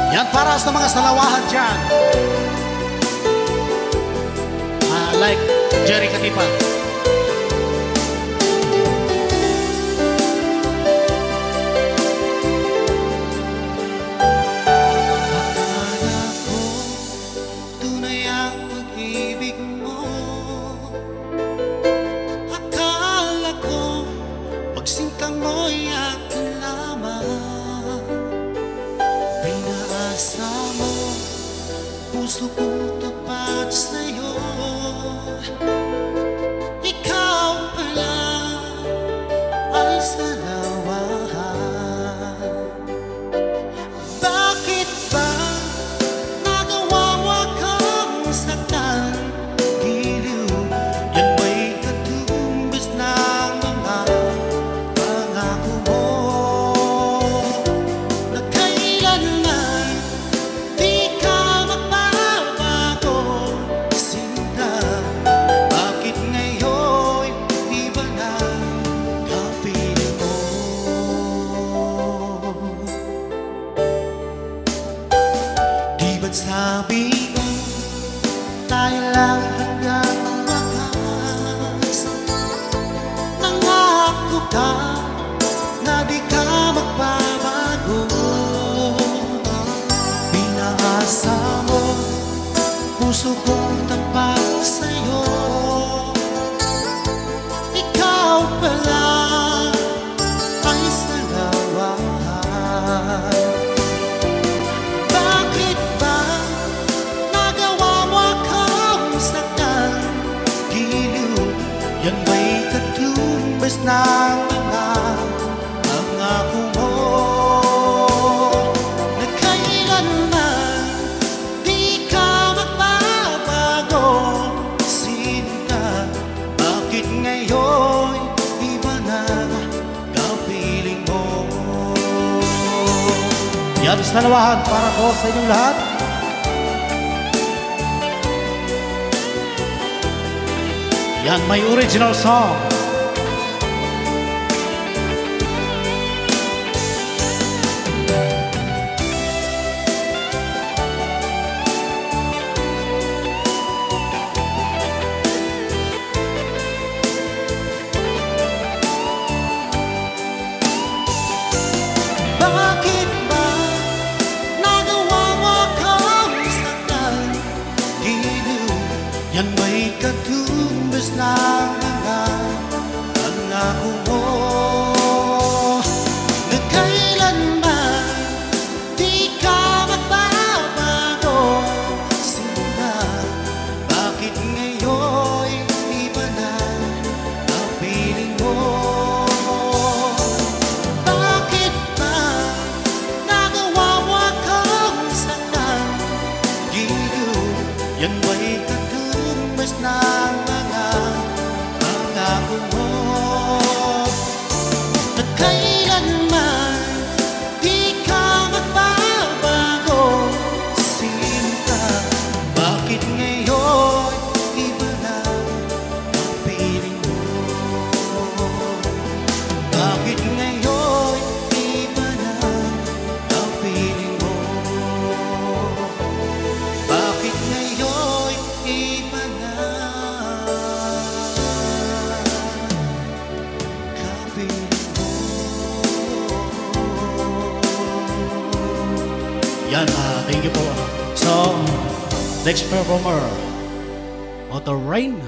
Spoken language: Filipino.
Yan para sa mga salawahan dyan. Like Jerry Katipan. Akala ko tunay ang pag-ibig mo. Akala ko pagsingkang mo'y akin lamang. Pinaasa mo puso kong tapat sa'yo. Ikaw pala ay salawahan. Bakit ba nagawa mo akong saktan? Giliw, yan ba'y katumbas ng mga pangako mo? Na kailanman di ka magbabago, sinta. Bakit ngayon iba na kapiling mo? Di ba't sabi ko tayo lang hanggang wakas? Nangako ka na di ka magbabago. Pinaasa mo puso kong tapat sa'yo. Ikaw pala ay salawahan. Bakit ba nagawa mo akong saktan? Giliw, yan ba'y katumbas ng mga pangako mo? Na kailanman di ka magbabago, sinta. Bakit ngayon iba na kapiling mo? Yan salawahan para ko sa inyong lahat. Yan may original song. Bakit ba nagawa mo akong saktan? Giliw, yan ba'y katumbas ng mga pangako mo? Na kailanman di ka magbabago, sinta. Bakit ngayon iba na kapiling mo? Bakit ba nagawa mo akong saktan? Giliw, yan ba'y katumbas ng mga pangako mo? Na kailanman di ka magbabago, sinta. Bakit ngayon iba na kapiling mo? Bakit ngayon iba na kapiling mo? Bakit ngayon iba na kapiling mo? Yan, thank you po. So, next performer, Otto Rain.